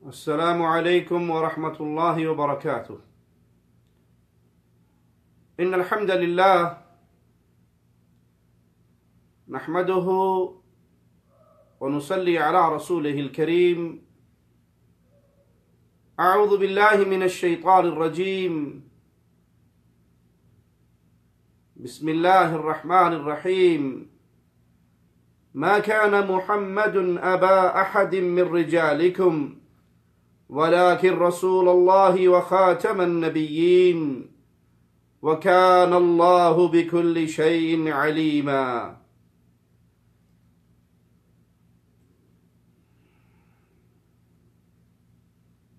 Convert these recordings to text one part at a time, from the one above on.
السلام عليكم ورحمة الله وبركاته. إن الحمد لله نحمده ونصلي على رسوله الكريم. أعوذ بالله من الشيطان الرجيم. بسم الله الرحمن الرحيم. ما كان محمد أبا أحد من رجالكم ولكن رسول الله وخاتم النبيين وكان الله بكل شيء عليما.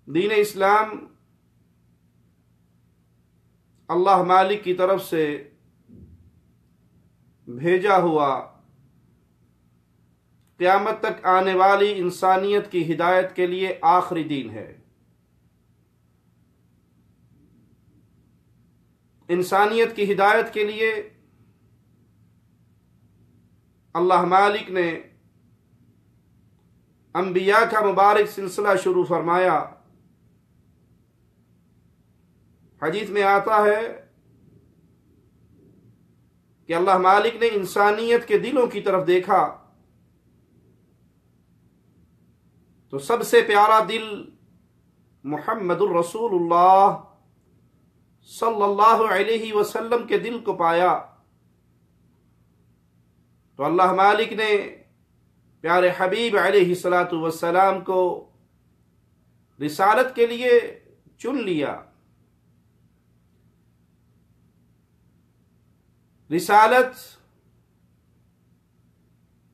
دین اسلام اللہ مالک کی طرف سے بھیجا ہوا قیامت تک آنے والی انسانیت کی ہدایت کے لیے آخری دین ہے. انسانیت کی ہدایت کے لیے اللہ مالک نے انبیاء کا مبارک سلسلہ شروع فرمایا. حدیث میں آتا ہے کہ اللہ مالک نے انسانیت کے دلوں کی طرف دیکھا تو سب سے پیارا دل محمد الرسول اللہ صلی اللہ علیہ وسلم کے دل کو پایا. تو اللہ مالک نے پیارے حبیب علیہ السلام کو رسالت کے لیے چن لیا. رسالت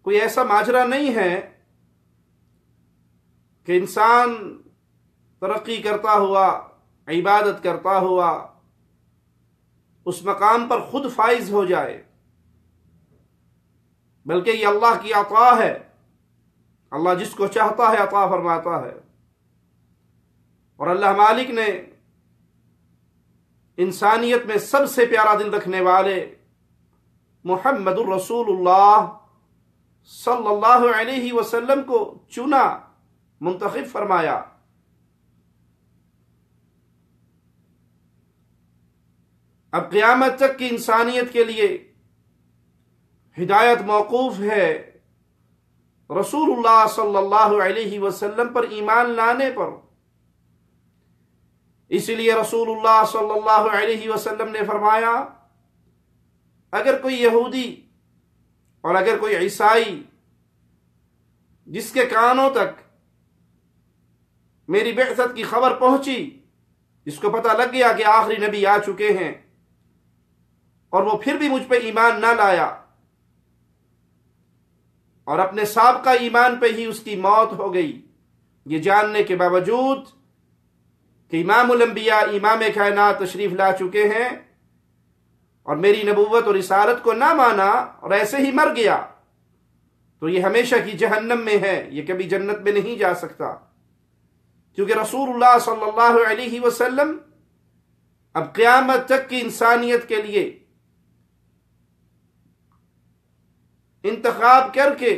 کوئی ایسا ماجرا نہیں ہے کہ انسان ترقی کرتا ہوا، عبادت کرتا ہوا اس مقام پر خود فائز ہو جائے، بلکہ یہ اللہ کی عطا ہے. اللہ جس کو چاہتا ہے عطا فرماتا ہے. اور اللہ مالک نے انسانیت میں سب سے پیارا دل رکھنے والے محمد الرسول اللہ صلی اللہ علیہ وسلم کو چنا، منتخب فرمایا. اب قیامت تک کی انسانیت کے لیے ہدایت موقوف ہے رسول اللہ صلی اللہ علیہ وسلم پر ایمان لانے پر. اس لیے رسول اللہ صلی اللہ علیہ وسلم نے فرمایا اگر کوئی یہودی اور اگر کوئی عیسائی جس کے کانوں تک میری بعثت کی خبر پہنچی، جس کو پتہ لگ گیا کہ آخری نبی آ چکے ہیں، اور وہ پھر بھی مجھ پہ ایمان نہ لایا اور اپنے سابقہ ایمان پہ ہی اس کی موت ہو گئی، یہ جاننے کے باوجود کہ امام الانبیاء امام کائنات تشریف لا چکے ہیں اور میری نبوت اور رسالت کو نہ مانا اور ایسے ہی مر گیا، تو یہ ہمیشہ کی جہنم میں ہے، یہ کبھی جنت میں نہیں جا سکتا. کیونکہ رسول اللہ صلی اللہ علیہ وسلم اب قیامت تک کی انسانیت کے لیے انتخاب کر کے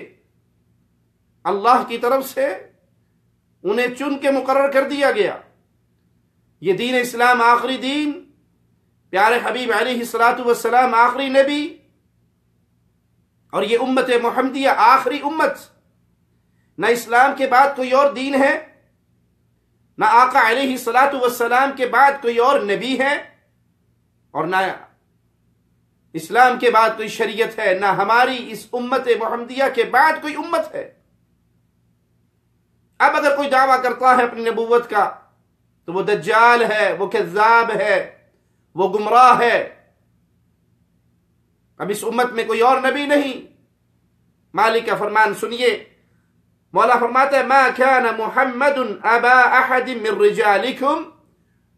اللہ کی طرف سے انہیں چن کے مقرر کر دیا گیا. یہ دین اسلام آخری دین، پیارے حبیب علیہ السلام آخری نبی، اور یہ امت محمدیہ آخری امت. نہ اسلام کے بعد کوئی اور دین ہے، نہ آقا علیہ السلام کے بعد کوئی اور نبی ہے، اور نہ اسلام کے بعد کوئی شریعت ہے، نہ ہماری اس امت محمدیہ کے بعد کوئی امت ہے. اب اگر کوئی دعویٰ کرتا ہے اپنی نبوت کا تو وہ دجال ہے، وہ کذاب ہے، وہ گمراہ ہے. اب اس امت میں کوئی اور نبی نہیں. مالک کا فرمان سنیے. مولا فرماتا ہے ما كان محمد ابا احد من رجالکم،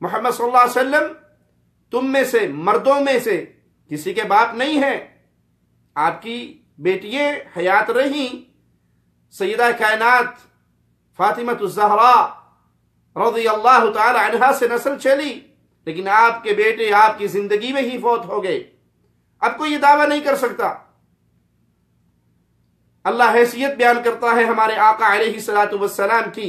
محمد صلی اللہ علیہ وسلم تم میں سے، مردوں میں سے کسی کے باپ نہیں ہیں. آپ کی بیٹیاں حیات رہیں، سیدہ کائنات فاطمہ الزہراء رضی اللہ تعالی عنہا سے نسل چلی، لیکن آپ کے بیٹے آپ کی زندگی میں ہی فوت ہو گئے. اب کوئی یہ دعویٰ نہیں کر سکتا. اللہ حیثیت بیان کرتا ہے ہمارے آقا علیہ السلام کی.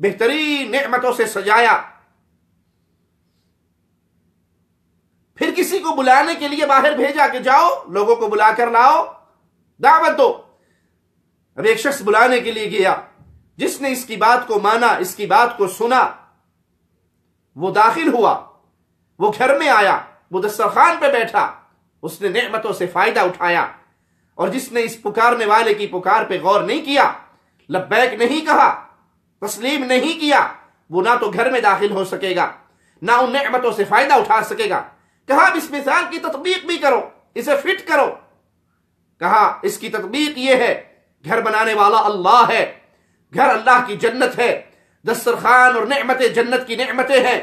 بہترین نعمتوں سے سجایا، پھر کسی کو بلانے کے لیے باہر بھیجا کہ جاؤ لوگوں کو بلا کر لاؤ، دعوت دو۔ اب ایک شخص بلانے کے لیے گیا، جس نے اس کی بات کو مانا، اس کی بات کو سنا، وہ داخل ہوا، وہ گھر میں آیا، وہ دسترخوان پہ بیٹھا، اس نے نعمتوں سے فائدہ اٹھایا، اور جس نے اس پکارنے والے کی پکار پہ غور نہیں کیا، لبیک نہیں کہا، تسلیم نہیں کیا، وہ نہ تو گھر میں داخل ہو سکے گا، نہ ان نعمتوں سے فائدہ اٹھا سکے گا۔ کہا اب اس مثال کی تطبیق بھی کرو، اسے فٹ کرو۔ کہا اس کی تطبیق یہ ہے، گھر بنانے والا اللہ ہے، گھر اللہ کی جنت ہے، دسترخوان اور نعمتیں جنت کی نعمتیں ہیں،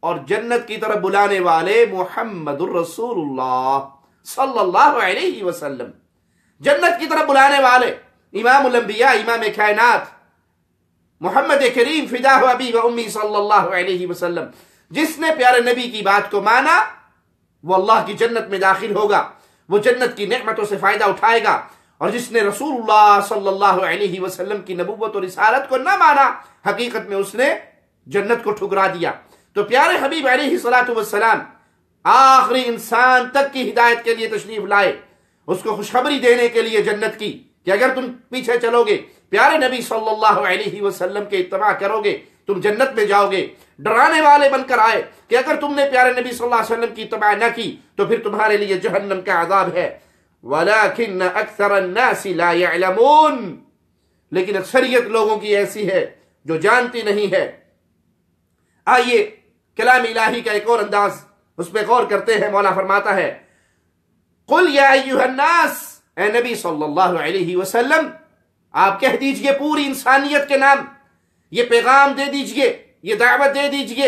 اور جنت کی طرف بلانے والے محمد الرسول اللہ صلی اللہ علیہ وسلم، جنت کی طرف بلانے والے امام الانبیاء، امام کائنات محمد کریم فداہ ابی و امی صلی اللہ علیہ وسلم، جس نے پیارے نبی کی بات کو مانا وہ اللہ کی جنت میں داخل ہوگا، وہ جنت کی نعمتوں سے فائدہ اٹھائے گا، اور جس نے رسول اللہ صلی اللہ علیہ وسلم کی نبوت اور رسالت کو نہ مانا، حقیقت میں اس نے جنت کو ٹھکرا دیا۔ تو پیارے حبیب علیہ الصلوۃ والسلام آخری انسان تک کی ہدایت کے لیے تشریف لائے، اس کو خوشخبری دینے کے لیے جنت کی، کہ اگر تم پیچھے چلو گے، پیارے نبی صلی اللہ علیہ وسلم کے اتباع کرو گے، تم جنت میں جاؤ گے۔ ڈرانے والے بن کر آئے کہ اگر تم نے پیارے نبی صلی اللہ علیہ وسلم کی اتباع نہ کی تو پھر تمہارے لیے جہنم کا عذاب ہے۔ وَلَكِنَّ أَكْثَرَ النَّاسِ لَا يَعْلَمُونَ، لیکن اکثریت لوگوں کی ایسی ہے جو جانتی نہیں ہے۔ آئیے کلام الہی کا ایک اور انداز اس پہ غور کرتے ہیں۔ مولا فرماتا ہے قُلْ يَا أَيُّهَا النَّاسِ، اے نبی صلی اللہ علیہ وسلم آپ کہہ دیجئے پوری انسانیت کے نام، یہ پیغام دے دیجئے، یہ دعوت دے دیجئے،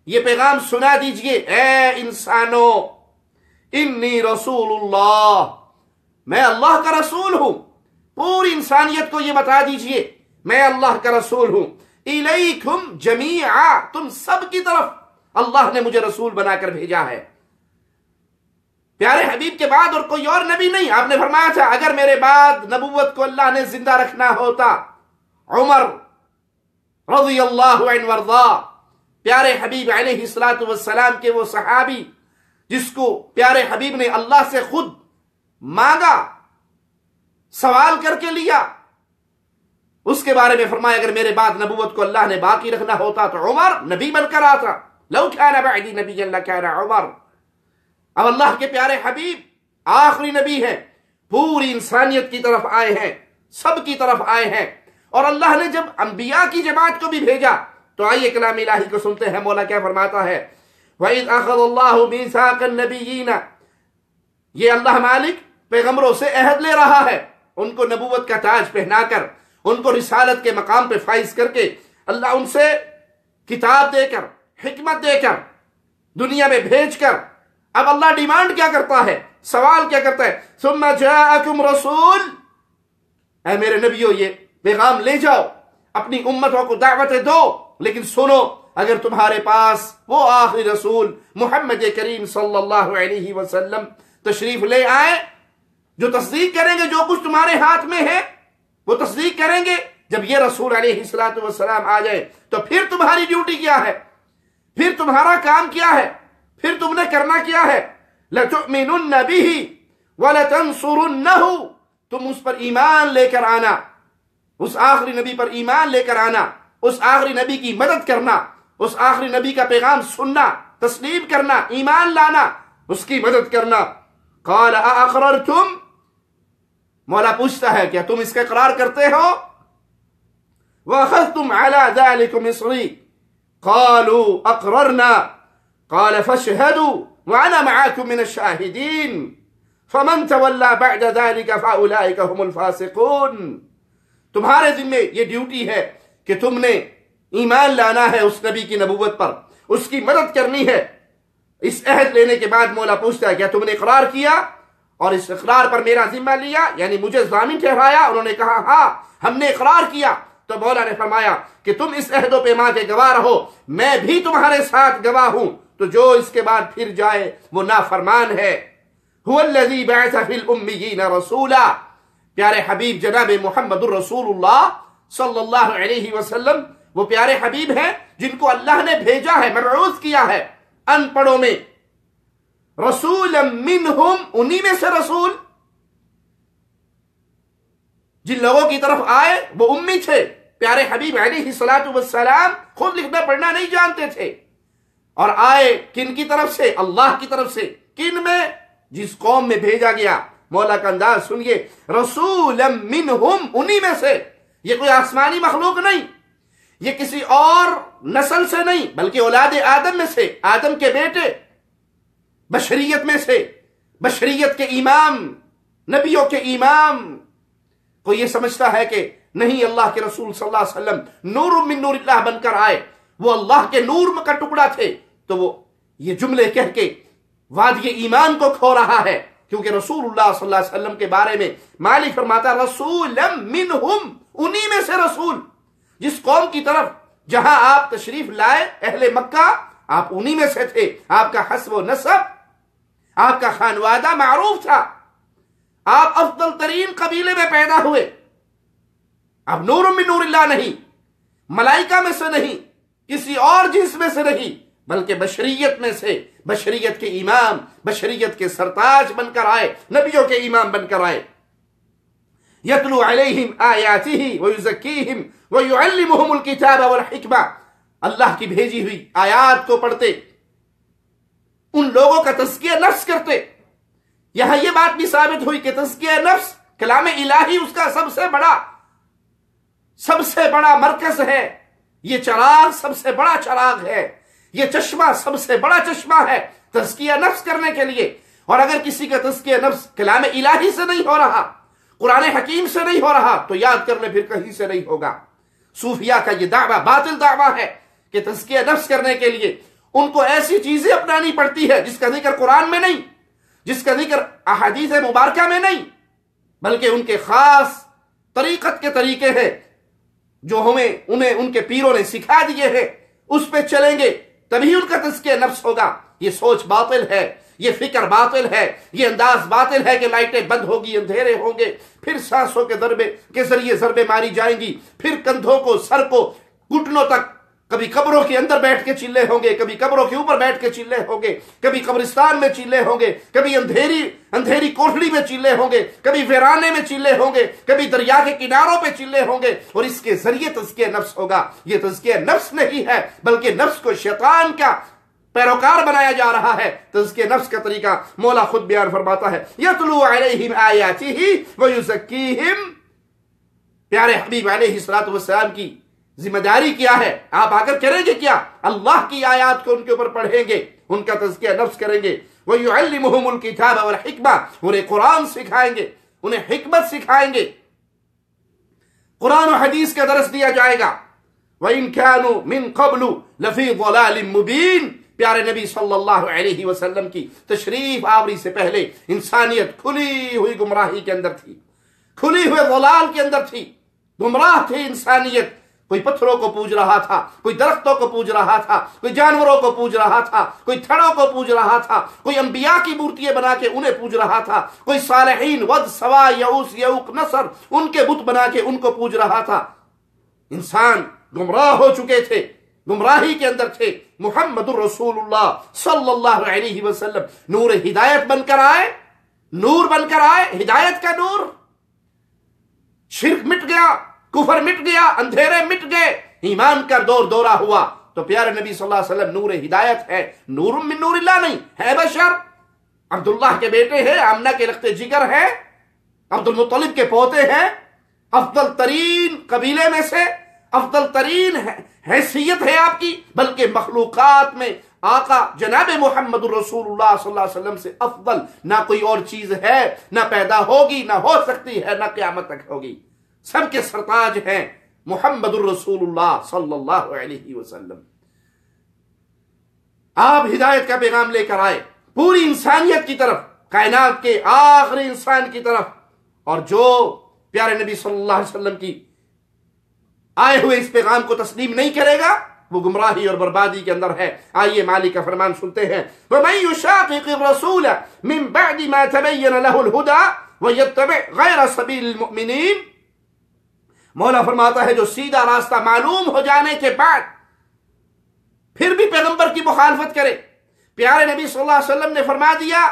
یہ پیغام سنا دیجئے، اے انسانوں، انی رسول اللہ، میں اللہ کا رسول ہوں۔ پوری انسانیت کو یہ بتا دیجئے میں اللہ کا رسول ہوں۔ الیکم جمیعا، تم سب کی طرف اللہ نے مجھے رسول بنا کر بھیجا ہے۔ پیارے حبیب کے بعد اور کوئی اور نبی نہیں۔ آپ نے فرمایا تھا اگر میرے بعد نبوت کو اللہ نے زندہ رکھنا ہوتا، عمر رضی اللہ عنہ وارضا، پیارے حبیب علیہ الصلوۃ والسلام کے وہ صحابی جس کو پیارے حبیب نے اللہ سے خود مانگا، سوال کر کے لیا، اس کے بارے میں فرمایا اگر میرے بعد نبوت کو اللہ نے باقی رکھنا ہوتا تو عمر نبی بن کر آتا، لو کان بعدی نبی لکان عمر۔ اب اللہ کے پیارے حبیب آخری نبی ہیں، پوری انسانیت کی طرف آئے ہیں، سب کی طرف آئے ہیں، اور اللہ نے جب انبیاء کی جماعت کو بھی بھیجا تو آئیے کلام الہی کو سنتے ہیں۔ مولا کیا فرماتا ہے وَإِذْ أَخَذَ اللَّهُ مِيثَاقَ النَّبِيِّينَ، یہ اللہ مالک پیغمبروں سے عہد لے رہا ہے، ان کو نبوت کا تاج پہنا کر، ان کو رسالت کے مقام پہ فائز کر کے، اللہ ان سے کتاب دے کر، حکمت دے کر، دنیا میں بھیج کر، اب اللہ ڈیمانڈ کیا کرتا ہے، سوال کیا کرتا ہے، ثُمَّ جَاءَكُمْ رَسُولٌ، اے میرے نبیوں یہ پیغام لے جاؤ، اپنی امتوں کو دعوت دو، لیکن سنو اگر تمہارے پاس وہ آخری رسول محمد کریم صلی اللہ علیہ وسلم تشریف لے آئے جو تصدیق کریں گے جو کچھ تمہارے ہاتھ میں ہے، وہ تصدیق کریں گے، جب یہ رسول علیہ الصلوۃ والسلام آ جائے تو پھر تمہاری ڈیوٹی کیا ہے، پھر تمہارا کام کیا ہے، پھر تم نے کرنا کیا ہے، لَتُؤْمِنُنَّ بِهِ وَلَتَنْصُرُنَّهُ، تم اس پر ایمان لے کر آنا، اس آخری نبی پر ایمان لے کر آنا، اس آخری نبی کی مدد کرنا، اس آخری نبی کا پیغام سننا، تسلیم کرنا، ایمان لانا، اس کی مدد کرنا۔ قال اقررتم، مولا پوچھتا ہے کیا تم اس کا اقرار کرتے ہو؟ واخذتم على ذلك مصری، قالوا اقررنا، قال فاشهدوا وانا معكم من الشاهدين، فمن تولى بعد ذلك فاولئك هم الفاسقون۔ تمہارے ذمہ یہ ڈیوٹی ہے کہ تم نے ایمان لانا ہے اس نبی کی نبوت پر، اس کی مدد کرنی ہے۔ اس عہد لینے کے بعد مولا پوچھتا ہے کیا تم نے اقرار کیا اور اس اقرار پر میرا ذمہ لیا، یعنی مجھے ضامن ٹھہرایا؟ انہوں نے کہا ہاں ہم نے اقرار کیا۔ تو مولا نے فرمایا کہ تم اس عہد و پیما کے گواہ رہو، میں بھی تمہارے ساتھ گواہ ہوں، تو جو اس کے بعد پھر جائے وہ نافرمان ہے۔ هو الذی بعث فی الامیین رسولا، پیارے حبیب جناب محمد الرسول اللہ صلی اللہ علیہ وسلم وہ پیارے حبیب ہیں جن کو اللہ نے بھیجا ہے، مبعوث کیا ہے ان پڑھوں میں، رسولا منہم، انہی میں سے رسول، جن لوگوں کی طرف آئے وہ امی تھے، پیارے حبیب علیہ السلام خود لکھنا پڑھنا نہیں جانتے تھے، اور آئے کن کی طرف سے؟ اللہ کی طرف سے، کن میں؟ جس قوم میں بھیجا گیا۔ مولا کا انداز سنیے، رسولا منہم، انہی میں سے، یہ کوئی آسمانی مخلوق نہیں، یہ کسی اور نسل سے نہیں، بلکہ اولاد آدم میں سے، آدم کے بیٹے، بشریت میں سے، بشریت کے امام، نبیوں کے امام۔ کوئی یہ سمجھتا ہے کہ نہیں، اللہ کے رسول صلی اللہ علیہ وسلم نور من نور اللہ بن کر آئے، وہ اللہ کے نور کا ٹکڑا تھے، تو وہ یہ جملے کہہ کے وادی ایمان کو کھو رہا ہے، کیونکہ رسول اللہ صلی اللہ علیہ وسلم کے بارے میں مالک فرماتا رسولا منہم، انہی میں سے رسول، جس قوم کی طرف جہاں آپ تشریف لائے، اہل مکہ، آپ انہی میں سے تھے، آپ کا حسب و نسب، آپ کا خانوادہ معروف تھا، آپ افضل ترین قبیلے میں پیدا ہوئے، آپ نور من نور اللہ نہیں، ملائکہ میں سے نہیں، کسی اور جنس میں سے نہیں، بلکہ بشریت میں سے، بشریت کے امام، بشریت کے سرتاج بن کر آئے، نبیوں کے امام بن کر آئے۔ یتلو علیہم آیاتہ ویزکیہم ویعلمہم الکتاب والحکمہ، اللہ کی بھیجی ہوئی آیات کو پڑھتے، ان لوگوں کا تزکیہ نفس کرتے۔ یہاں یہ بات بھی ثابت ہوئی کہ تزکیہ نفس کلام الہی اس کا سب سے بڑا مرکز ہے، یہ چراغ سب سے بڑا چراغ ہے، یہ چشمہ سب سے بڑا چشمہ ہے تزکیہ نفس کرنے کے لیے۔ اور اگر کسی کا تزکیہ نفس کلام الہی سے نہیں ہو رہا، قرآن حکیم سے نہیں ہو رہا، تو یاد کر لے پھر کہیں سے نہیں ہوگا۔ صوفیہ کا یہ دعویٰ باطل دعویٰ ہے کہ تزکیہ نفس کرنے کے لیے ان کو ایسی چیزیں اپنانی پڑتی ہے جس کا ذکر قرآن میں نہیں، جس کا ذکر احادیث مبارکہ میں نہیں، بلکہ ان کے خاص طریقت کے طریقے ہیں جو انہیں ان کے پیروں نے سکھا دیے ہیں، اس پہ چلیں گے تبھی ان کا تزکیہ نفس ہوگا۔ یہ سوچ باطل ہے، یہ فکر باطل ہے، یہ انداز باطل ہے کہ لائٹیں بند ہوگی، اندھیرے ہوں گے، پھر سانسوں کے ذریعے ضربیں ماری جائیں گی، پھر کندھوں کو، سر کو، گھٹنوں تک، کبھی قبروں کے اندر بیٹھ کے چلے ہوں گے، کبھی قبروں کے اوپر بیٹھ کے چلے ہوں گے، کبھی قبرستان میں چلے ہوں گے، کبھی اندھیری کوٹھڑی میں چلے ہوں گے، کبھی ویرانے میں چلے ہوں گے، کبھی دریا کے کناروں پہ چلے ہوں گے، اور اس کے ذریعے تزکیہ نفس ہوگا۔ یہ تزکیہ نفس نہیں ہے، بلکہ نفس کو شیطان کا پیروکار بنایا جا رہا ہے۔ تزکیہ نفس کا طریقہ مولا خود بیان فرماتا ہے، یتلو علیہم آیاتہ ویزکیہم۔ پیارے حبیب علیہ السلام کی ذمہ داری کیا ہے؟ آپ آ کر کریں گے کیا؟ اللہ کی آیات کو ان کے اوپر پڑھیں گے، ان کا تزکیہ نفس کریں گے، وَيُعَلِّمُهُمُ الْكِتَابَ وَالْحِكْمَةَ، انہیں قرآن سکھائیں گے، انہیں حکمت سکھائیں گے، قرآن و حدیث کا درس دیا جائے گا۔ وَإِن كَانُوا مِن قَبْلُ لَفِي ضَلَالٍ مُبِينٍ۔ پیارے نبی صلی اللہ علیہ وسلم کی تشریف آوری سے پہلے انسانیت کھلی ہوئی گمراہی کے اندر تھی، کھلی ہوئے ضلال کے اندر تھی، گمراہ تھی انسانیت۔ کوئی پتھروں کو پوج رہا تھا، کوئی درختوں کو پوج رہا تھا، کوئی جانوروں کو پوج رہا تھا، کوئی تھڑوں کو پوج رہا تھا، کوئی انبیاء کی مورتیاں بنا کے انہیں پوج رہا تھا، کوئی صالحین، ود، سوا، یعوس، یعوق، نصر، ان کے بت بنا کے ان کو پوج رہا تھا۔ انسان گمراہ ہو چکے تھے، گمراہی کے اندر تھے۔ محمد الرسول اللہ صلی اللہ علیہ وسلم نور ہدایت بن کر آئے، نور بن کر آئے، ہدایت کا نور۔ شرک مٹ گیا، کفر مٹ گیا، اندھیرے مٹ گئے، ایمان کا دور دورہ ہوا، تو پیارے نبی صلی اللہ علیہ وسلم نور ہدایت ہے، نور من نور اللہ نہیں ہے، بشر، عبداللہ کے بیٹے ہیں، آمنہ کے رخت جگر ہیں، عبد المطلب کے پوتے ہیں، افضل ترین قبیلے میں سے، افضل ترین حیثیت ہے آپ کی، بلکہ مخلوقات میں آقا جناب محمد الرسول اللہ صلی اللہ علیہ وسلم سے افضل نہ کوئی اور چیز ہے، نہ پیدا ہوگی، نہ ہو سکتی ہے، نہ قیامت تک ہوگی۔ سب کے سرتاج ہیں محمد الرسول اللہ صلی اللہ علیہ وسلم۔ آپ ہدایت کا پیغام لے کر آئے پوری انسانیت کی طرف، کائنات کے آخری انسان کی طرف، اور جو پیارے نبی صلی اللہ علیہ وسلم کی آئے ہوئے اس پیغام کو تسلیم نہیں کرے گا وہ گمراہی اور بربادی کے اندر ہے۔ آئیے مالک کا فرمان سنتے ہیں، وَمَن يُشَاقِقِ الرَّسُولَ مِن بَعْدِ مَا تَبَيَّنَ لَهُ الْهُدَى وَيَتَّبِعْ غَيْرَ سَبِيلِ الْمُؤْمِنِينَ۔ مولا فرماتا ہے جو سیدھا راستہ معلوم ہو جانے کے بعد پھر بھی پیغمبر کی مخالفت کرے. پیارے نبی صلی اللہ علیہ وسلم نے فرما دیا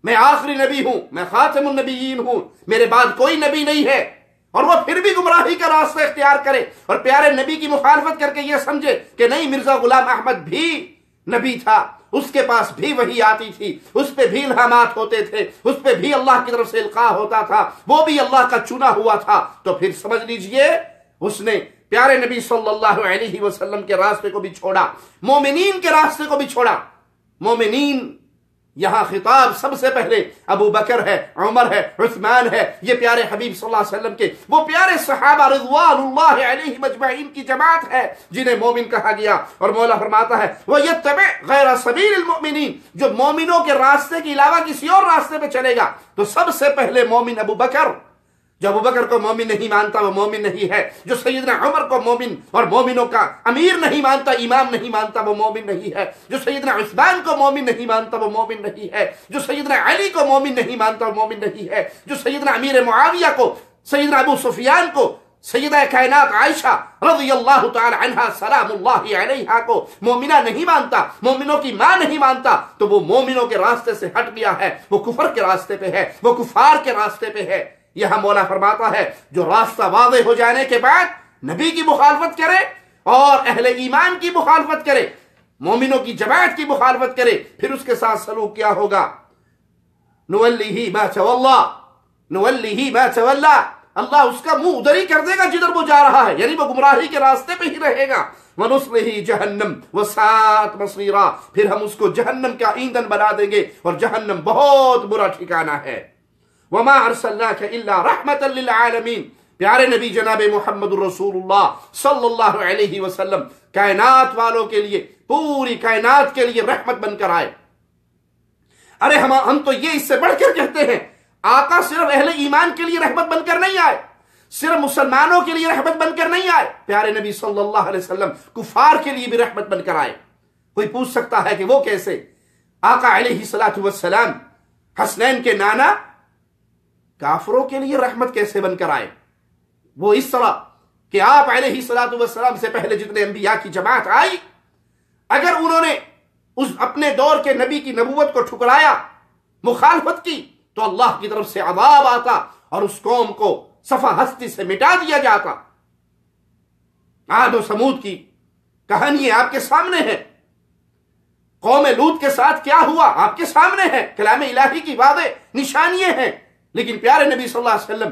میں آخری نبی ہوں، میں خاتم النبیین ہوں، میرے بعد کوئی نبی نہیں ہے، اور وہ پھر بھی گمراہی کا راستہ اختیار کرے اور پیارے نبی کی مخالفت کر کے یہ سمجھے کہ نہیں مرزا غلام احمد بھی نبی تھا، اس کے پاس بھی وحی آتی تھی، اس پہ بھی الہامات ہوتے تھے، اس پہ بھی اللہ کی طرف سے القاء ہوتا تھا، وہ بھی اللہ کا چنا ہوا تھا، تو پھر سمجھ لیجئے اس نے پیارے نبی صلی اللہ علیہ وسلم کے راستے کو بھی چھوڑا، مومنین کے راستے کو بھی چھوڑا. مومنین یہاں خطاب سب سے پہلے ابو بکر ہے، عمر ہے، عثمان ہے، یہ پیارے حبیب صلی اللہ علیہ وسلم کے وہ پیارے صحابہ رضوان اللہ علیہم اجمعین کی جماعت ہے جنہیں مومن کہا گیا. اور مولا فرماتا ہے وَيَتَّبِعْ غَيْرَ سَبِيلِ الْمُؤْمِنِينَ، جو مومنوں کے راستے کے علاوہ کسی اور راستے پہ چلے گا تو سب سے پہلے مومن ابو بکر. جو ابو بکر کو مومن نہیں مانتا وہ مومن نہیں ہے. جو سیدنا عمر کو مومن اور مومنوں کا امیر نہیں مانتا، امام نہیں مانتا، وہ مومن نہیں ہے. جو سیدنا عثمان کو مومن نہیں مانتا وہ مومن نہیں ہے. جو سیدنا علی کو مومن نہیں مانتا وہ مومن نہیں ہے. جو سیدنا امیر معاویہ کو، سیدنا ابو سفیان کو، سیدہ کائنات عائشہ رضی اللہ تعالی عنہا سلام اللہ علیہا کو مومنہ نہیں مانتا، مومنوں کی ماں نہیں مانتا، تو وہ مومنوں کے راستے سے ہٹ گیا ہے، وہ کفر کے راستے پہ ہے، وہ کفار کے راستے پہ ہے. یہاں مولا فرماتا ہے جو راستہ واضح ہو جانے کے بعد نبی کی مخالفت کرے اور اہل ایمان کی مخالفت کرے، مومنوں کی جماعت کی مخالفت کرے، پھر اس کے ساتھ سلوک کیا ہوگا؟ نولیہ ما تولی، نولیہ ما تولی، اللہ اس کا منہ ادھر ہی کر دے گا جدھر وہ جا رہا ہے، یعنی وہ گمراہی کے راستے پہ ہی رہے گا. وَنُصْلِهِ جَهَنَّمْ وَسَاءَتْ مَصِيرًا، پھر ہم اس کو جہنم کا ایندھن بنا دیں گے، اور جہنم بہت برا ٹھکانہ ہے. وَمَا أَرْسَلْنَاكَ إِلَّا رَحْمَةً لِلْعَالَمِينَ، پیارے نبی جناب محمد الرسول اللہ صلی اللہ علیہ وسلم کائنات والوں کے لیے، پوری کائنات کے لیے رحمت بن کر آئے. ارے ہم تو یہ اس سے بڑھ کر کہتے ہیں آقا صرف اہل ایمان کے لیے رحمت بن کر نہیں آئے، صرف مسلمانوں کے لیے رحمت بن کر نہیں آئے، پیارے نبی صلی اللہ علیہ وسلم کفار کے لیے بھی رحمت بن کر آئے. کوئی پوچھ سکتا ہے کہ وہ کیسے؟ آقا علیہ السلام حسنین کے نانا کافروں کے لیے رحمت کیسے بن کر آئے؟ وہ اس طرح کہ آپ علیہ السلام سے پہلے جتنے انبیاء کی جماعت آئی، اگر انہوں نے اس اپنے دور کے نبی کی نبوت کو ٹھکرایا، مخالفت کی، تو اللہ کی طرف سے عذاب آتا اور اس قوم کو صفحہ ہستی سے مٹا دیا جاتا. عاد و سمود کی کہانی آپ کے سامنے ہے، قوم لوط کے ساتھ کیا ہوا آپ کے سامنے ہے، کلام الہی کی واضح نشانیاں ہیں. لیکن پیارے نبی صلی اللہ علیہ وسلم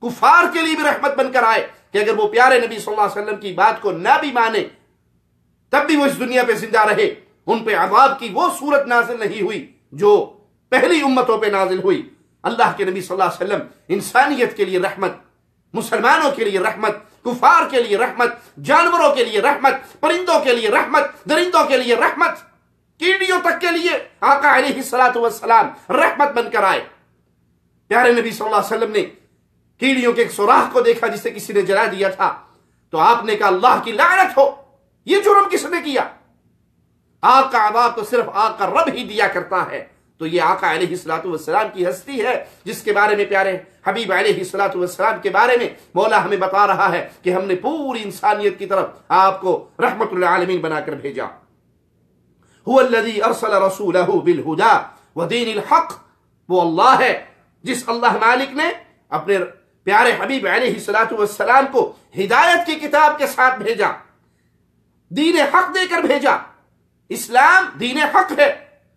کفار کے لیے بھی رحمت بن کر آئے کہ اگر وہ پیارے نبی صلی اللہ علیہ وسلم کی بات کو نہ بھی مانے تب بھی وہ اس دنیا پہ زندہ رہے، ان پہ عذاب کی وہ صورت نازل نہیں ہوئی جو پہلی امتوں پہ نازل ہوئی. اللہ کے نبی صلی اللہ علیہ وسلم انسانیت کے لیے رحمت، مسلمانوں کے لیے رحمت، کفار کے لیے رحمت، جانوروں کے لیے رحمت، پرندوں کے لیے رحمت، درندوں کے لیے رحمت، کیڑیوں تک کے لیے آقا علیہ السلام رحمت بن کر آئے. پیارے نبی صلی اللہ علیہ وسلم نے کیڑیوں کے ایک سوراخ کو دیکھا جسے کسی نے جلا دیا تھا، تو آپ نے کہا اللہ کی لعنت ہو، یہ جرم کس نے کیا؟ آگ کا عذاب تو صرف آگ کا رب ہی دیا کرتا ہے. تو یہ آقا علیہ السلام کی ہستی ہے جس کے بارے میں پیارے حبیب علیہ السلام کے بارے میں مولا ہمیں بتا رہا ہے کہ ہم نے پوری انسانیت کی طرف آپ کو رحمت للعالمین بنا کر بھیجا. هو الذی ارسل رسولہ بالہدی ودین الحق، وہ اللہ ہے جس اللہ مالک نے اپنے پیارے حبیب علیہ السلام کو ہدایت کی کتاب کے ساتھ بھیجا، دین حق دے کر بھیجا. اسلام دین حق ہے،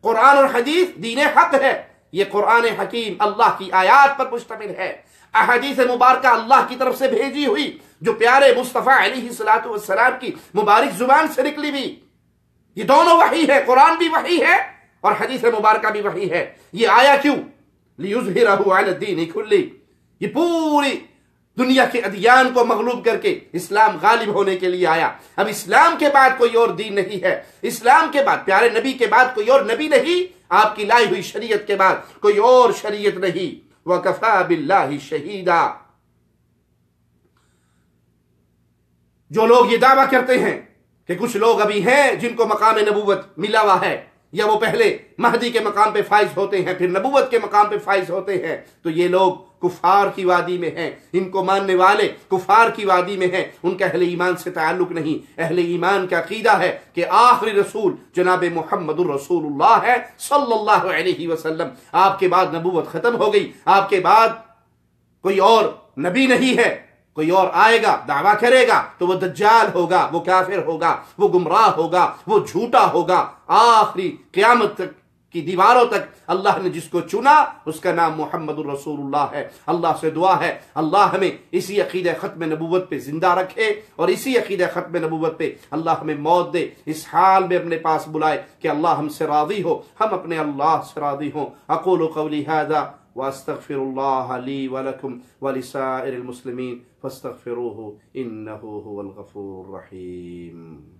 قرآن اور حدیث دین حق ہے. یہ قرآن حکیم اللہ کی آیات پر مشتمل ہے، احادیث مبارکہ اللہ کی طرف سے بھیجی ہوئی جو پیارے مصطفیٰ علیہ السلام کی مبارک زبان سے نکلی ہوئی. یہ دونوں وحی ہے، قرآن بھی وحی ہے اور حدیث مبارکہ بھی وحی ہے. یہ آیا کیوں؟ لِيُظْهِرَهُ عَلَى الدِّينِ كُلِّهِ، یہ پوری دنیا کے ادیان کو مغلوب کر کے اسلام غالب ہونے کے لیے آیا. اب اسلام کے بعد کوئی اور دین نہیں ہے، اسلام کے بعد پیارے نبی کے بعد کوئی اور نبی نہیں، آپ کی لائی ہوئی شریعت کے بعد کوئی اور شریعت نہیں. وَكَفَى بِاللَّهِ شَهِيدًا. جو لوگ یہ دعویٰ کرتے ہیں کہ کچھ لوگ ابھی ہیں جن کو مقام نبوت ملا ہوا ہے، یا وہ پہلے مہدی کے مقام پہ فائز ہوتے ہیں پھر نبوت کے مقام پہ فائز ہوتے ہیں، تو یہ لوگ کفار کی وادی میں ہیں، ان کو ماننے والے کفار کی وادی میں ہیں، ان کا اہل ایمان سے تعلق نہیں۔ اہل ایمان کا عقیدہ ہے کہ آخری رسول جناب محمد الرسول اللہ ہے صلی اللہ علیہ وسلم۔ آپ کے بعد نبوت ختم ہو گئی، آپ کے بعد کوئی اور نبی نہیں ہے، کوئی اور آئے گا دعویٰ کرے گا تو وہ دجال ہوگا، وہ کافر ہوگا، وہ گمراہ ہوگا، وہ جھوٹا ہوگا۔ آخری قیامت تک کی دیواروں تک اللہ نے جس کو چنا اس کا نام محمد الرسول اللہ ہے۔ اللہ سے دعا ہے اللہ ہمیں اسی عقیدہ ختم نبوت پہ زندہ رکھے، اور اسی عقیدہ ختم نبوت پہ اللہ ہمیں موت دے، اس حال میں اپنے پاس بلائے کہ اللہ ہم سے راضی ہو، ہم اپنے اللہ سے راضی ہوں۔ اقول قولی ھذا واستغفر اللہ لی ولکم ولسائر المسلمین فاستغفروہ انہ هو الغفور الرحیم۔